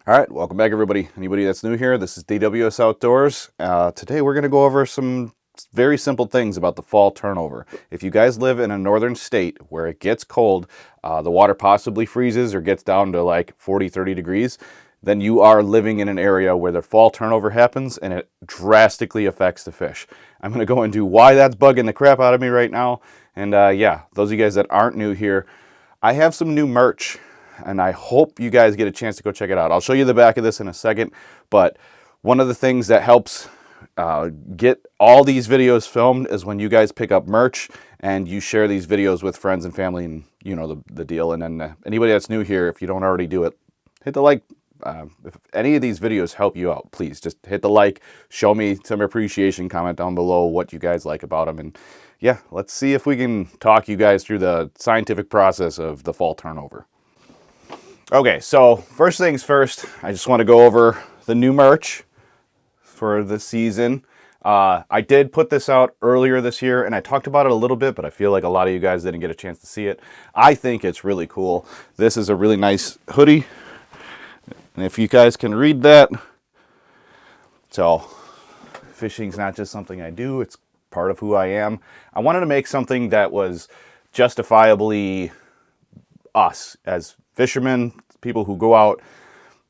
All right, welcome back, everybody. Anybody that's new here, this is DWS Outdoors. Today we're going to go over some very simple things about the fall turnover. If you guys live in a northern state where it gets cold, the water possibly freezes or gets down to like 40, 30 degrees, then you are living in an area where the fall turnover happens and it drastically affects the fish. I'm going to go into why that's bugging the crap out of me right now. And yeah, those of you guys that aren't new here, I have some new merch and I hope you guys get a chance to go check it out. I'll show you the back of this in a second, but one of the things that helps get all these videos filmed is when you guys pick up merch and you share these videos with friends and family, and you know the deal. And then anybody that's new here, if you don't already do it, hit the like. If any of these videos help you out, please just hit the like, show me some appreciation, comment down below what you guys like about them, and yeah, let's see if we can talk you guys through the scientific process of the fall turnover. Okay, so first things first, I just want to go over the new merch for the season. I did put this out earlier this year, and I talked about it a little bit, but I feel like a lot of you guys didn't get a chance to see it. I think it's really cool. This is a really nice hoodie, and if you guys can read that, so fishing's not just something I do, it's part of who I am. I wanted to make something that was justifiably us as fishermen, people who go out,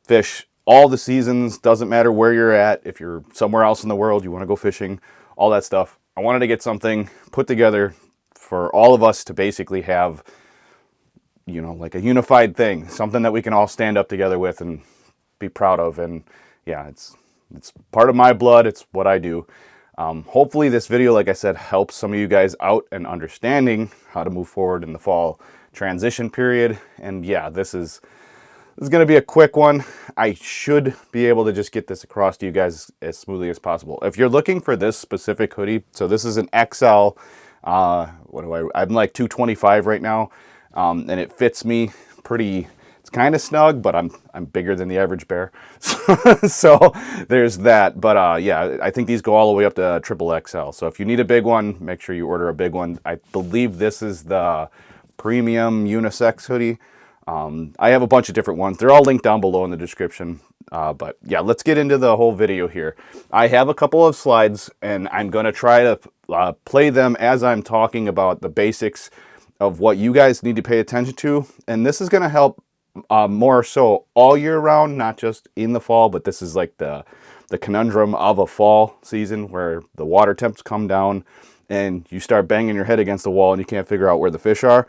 fish all the seasons, doesn't matter where you're at. If you're somewhere else in the world, you want to go fishing, all that stuff. I wanted to get something put together for all of us to basically have, you know, like a unified thing, something that we can all stand up together with and be proud of. And yeah, it's part of my blood. It's what I do. Hopefully this video, like I said, helps some of you guys out in understanding how to move forward in the fall transition period. And yeah, this is going to be a quick one. I should be able to just get this across to you guys as smoothly as possible. If you're looking for this specific hoodie, so this is an XL, I'm like 225 right now, and it fits me pretty. It's kind of snug, but I'm bigger than the average bear, so there's that. But yeah, I think these go all the way up to triple XL. So if you need a big one, make sure you order a big one. I believe this is the premium unisex hoodie. I have a bunch of different ones. They're all linked down below in the description. But yeah, let's get into the whole video here. I have a couple of slides, and I'm going to try to play them as I'm talking about the basics of what you guys need to pay attention to. And this is going to help more so all year round, not just in the fall, but this is like the conundrum of a fall season where the water temps come down and you start banging your head against the wall and you can't figure out where the fish are.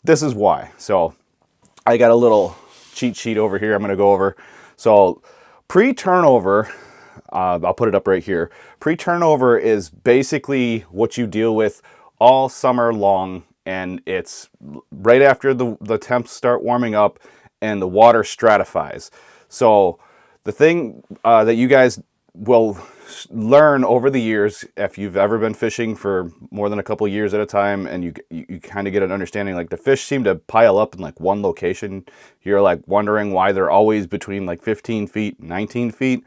This is why. So I got a little cheat sheet over here I'm going to go over. So pre-turnover, I'll put it up right here. Pre-turnover is basically what you deal with all summer long, and it's right after the temps start warming up and the water stratifies. So the thing that you guys will learn over the years, if you've ever been fishing for more than a couple years at a time, and you kind of get an understanding, like the fish seem to pile up in like one location. You're like wondering why they're always between like 15 feet, 19 feet.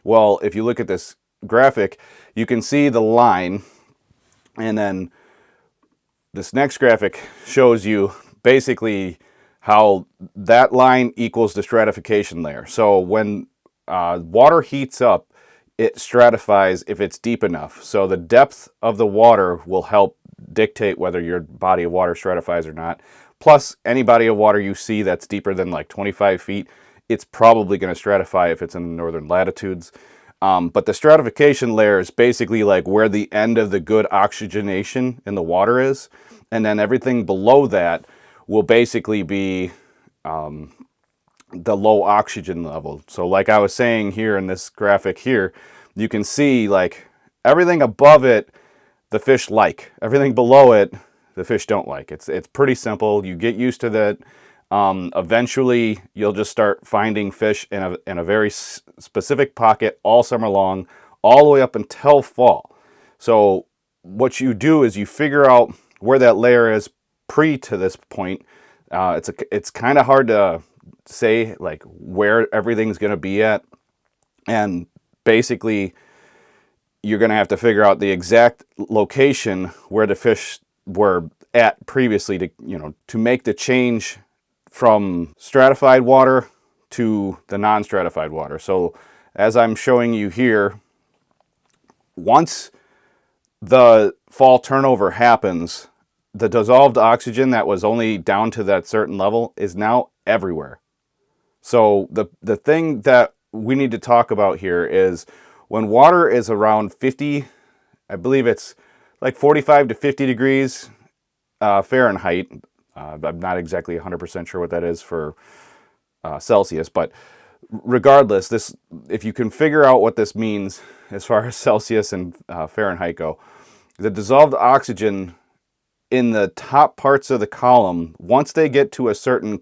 Well, if you look at this graphic, you can see the line, and then this next graphic shows you basically how that line equals the stratification layer. So when water heats up, it stratifies if it's deep enough. So the depth of the water will help dictate whether your body of water stratifies or not. Plus, any body of water you see that's deeper than like 25 feet, it's probably going to stratify if it's in the northern latitudes. But the stratification layer is basically like where the end of the good oxygenation in the water is. And then everything below that will basically be the low oxygen level. So like I was saying here in this graphic here, you can see like everything above it, the fish like. Everything below it, the fish don't like. It's pretty simple. You get used to that. Eventually, you'll just start finding fish in a very specific pocket all summer long, all the way up until fall. So what you do is you figure out where that layer is pre to this point. It's kind of hard to say like where everything's going to be at, and basically you're going to have to figure out the exact location where the fish were at previously to make the change from stratified water to the non-stratified water. So as I'm showing you here, once the fall turnover happens, the dissolved oxygen that was only down to that certain level is now everywhere. So the thing that we need to talk about here is when water is around 50, I believe it's like 45 to 50 degrees Fahrenheit. I'm not exactly 100% sure what that is for Celsius, but regardless, if you can figure out what this means as far as Celsius and Fahrenheit go, the dissolved oxygen in the top parts of the column, once they get to a certain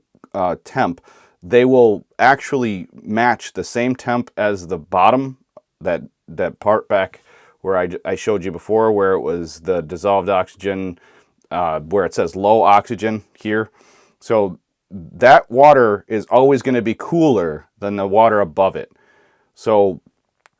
temp, they will actually match the same temp as the bottom, that part back where I showed you before, where it was the dissolved oxygen, where it says low oxygen here. So that water is always going to be cooler than the water above it. So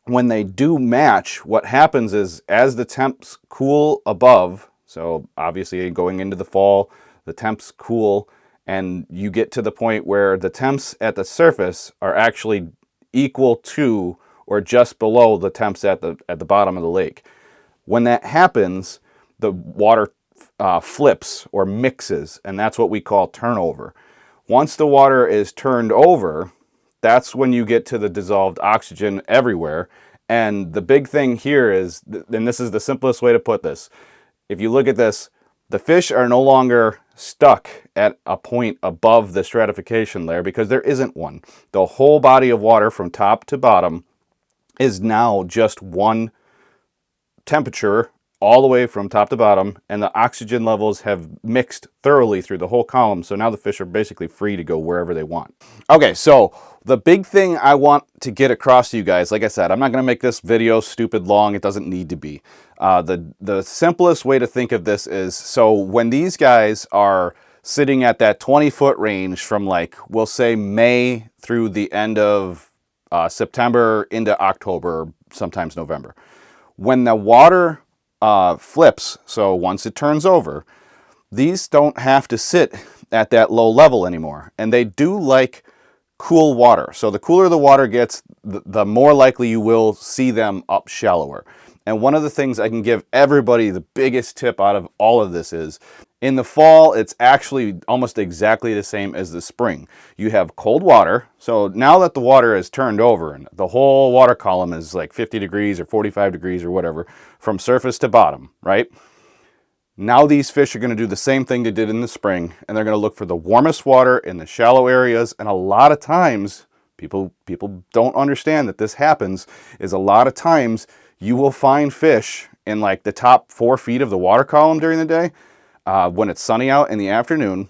when they do match, what happens is as the temps cool above, so obviously going into the fall, the temps cool, and you get to the point where the temps at the surface are actually equal to or just below the temps at the bottom of the lake. When that happens, the water flips or mixes, and that's what we call turnover. Once the water is turned over, that's when you get to the dissolved oxygen everywhere. And the big thing here is, and this is the simplest way to put this, if you look at this, the fish are no longer stuck at a point above the stratification layer because there isn't one. The whole body of water from top to bottom is now just one temperature all the way from top to bottom, and the oxygen levels have mixed thoroughly through the whole column. So now the fish are basically free to go wherever they want. Okay, so the big thing I want to get across to you guys, like I said, I'm not going to make this video stupid long. It doesn't need to be. The simplest way to think of this is, so when these guys are sitting at that 20-foot range from, like, we'll say May through the end of September into October, sometimes November, when the water flips, so once it turns over, these don't have to sit at that low level anymore. And they do like cool water. So the cooler the water gets, the more likely you will see them up shallower. And one of the things I can give everybody, the biggest tip out of all of this is, in the fall, it's actually almost exactly the same as the spring. You have cold water. So now that the water is turned over and the whole water column is like 50 degrees or 45 degrees or whatever, from surface to bottom, right? Now these fish are going to do the same thing they did in the spring, and they're going to look for the warmest water in the shallow areas. And a lot of times, people don't understand that this happens, is a lot of times you will find fish in like the top 4 feet of the water column during the day, when it's sunny out in the afternoon,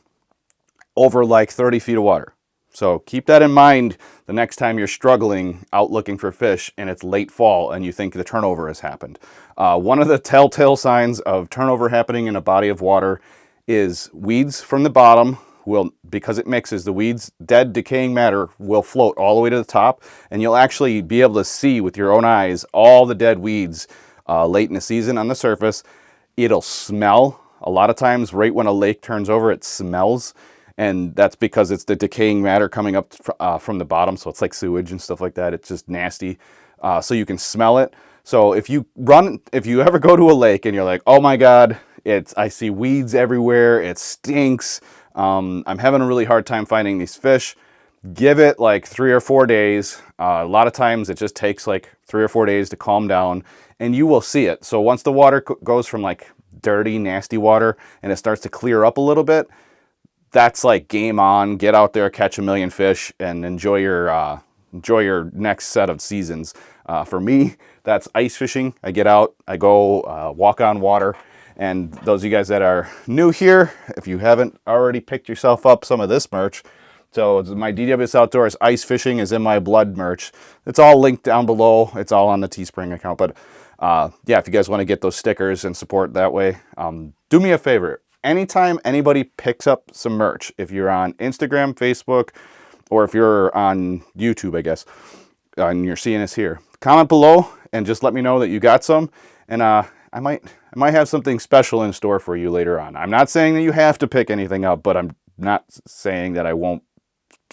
over like 30 feet of water. So keep that in mind the next time you're struggling out looking for fish and it's late fall and you think the turnover has happened. One of the telltale signs of turnover happening in a body of water is weeds from the bottom will, because it mixes, the weeds, dead decaying matter will float all the way to the top, and you'll actually be able to see with your own eyes all the dead weeds late in the season on the surface. It'll smell. A lot of times right when a lake turns over, it smells, and that's because it's the decaying matter coming up from the bottom, so it's like sewage and stuff like that. It's just nasty. So you can smell it. So if you ever go to a lake and you're like, oh my God, I see weeds everywhere, it stinks, I'm having a really hard time finding these fish, give it like 3 or 4 days. A lot of times it just takes like 3 or 4 days to calm down, and you will see it. So once the water goes from like dirty, nasty water and it starts to clear up a little bit, that's like game on. Get out there, catch a million fish, and enjoy your next set of seasons. For me, that's ice fishing. I get out, I go walk on water. And those of you guys that are new here, if you haven't already picked yourself up some of this merch, so my DWS Outdoors Ice Fishing is in My Blood merch. It's all linked down below. It's all on the Teespring account. But yeah, if you guys want to get those stickers and support that way, do me a favor. Anytime anybody picks up some merch, if you're on Instagram, Facebook, or if you're on YouTube, I guess, and you're seeing us here, comment below and just let me know that you got some, and I might have something special in store for you later on. I'm not saying that you have to pick anything up, but I'm not saying that I won't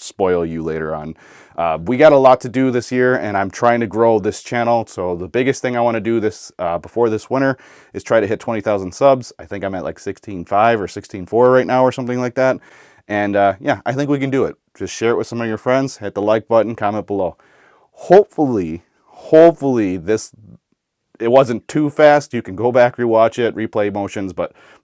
spoil you later on. We got a lot to do this year, and I'm trying to grow this channel. So the biggest thing I want to do this before this winter is try to hit 20,000 subs. I think I'm at like 16.5 or 16.4 right now or something like that. And yeah, I think we can do it. Just share it with some of your friends, hit the like button, comment below. Hopefully this, it wasn't too fast. You can go back, rewatch it, replay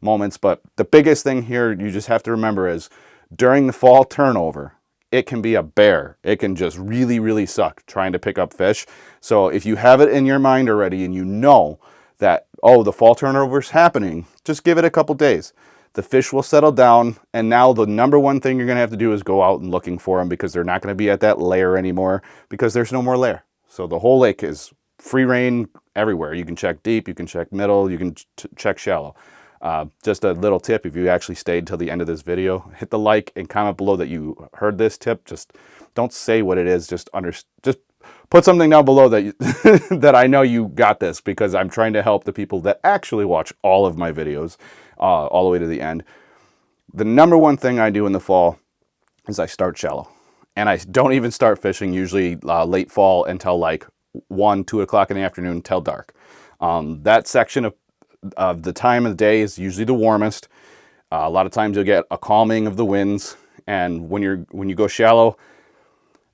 moments. But the biggest thing here you just have to remember is during the fall turnover, it can be a bear. It can just really suck trying to pick up fish. So if you have it in your mind already and you know that, oh, the fall turnover is happening, just give it a couple days. The fish will settle down, and now the number one thing you're going to have to do is go out and looking for them, because they're not going to be at that lair anymore, because there's no more lair. So the whole lake is free reign everywhere. You can check deep, you can check middle, you can check shallow. Just a little tip, if you actually stayed till the end of this video, hit the like and comment below that you heard this tip. Just don't say what it is, just put something down below that that I know you got this, because I'm trying to help the people that actually watch all of my videos all the way to the end. The number one thing I do in the fall is I start shallow. And I don't even start fishing usually late fall until like 1, 2 o'clock in the afternoon till dark. That section of the time of the day is usually the warmest. A lot of times you'll get a calming of the winds. And when you go shallow,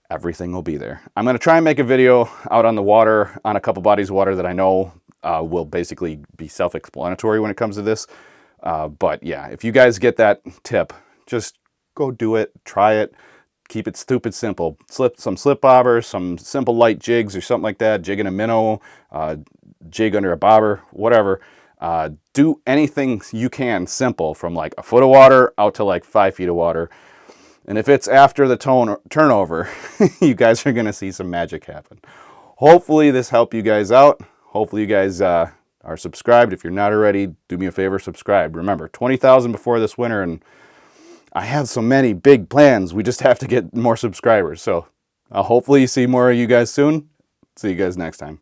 everything will be there. I'm going to try and make a video out on the water, on a couple bodies of water that I know will basically be self-explanatory when it comes to this. But yeah, if you guys get that tip, just go do it, try it, keep it stupid simple. Some slip bobbers, some simple light jigs or something like that, jigging a minnow, jig under a bobber, whatever. Do anything you can simple, from like a foot of water out to like 5 feet of water. And if it's after the turnover, you guys are going to see some magic happen. Hopefully this helped you guys out. Hopefully you guys are subscribed. If you're not already, do me a favor, subscribe. Remember, 20,000 before this winter, and I have so many big plans. We just have to get more subscribers. So hopefully you see more of you guys soon. See you guys next time.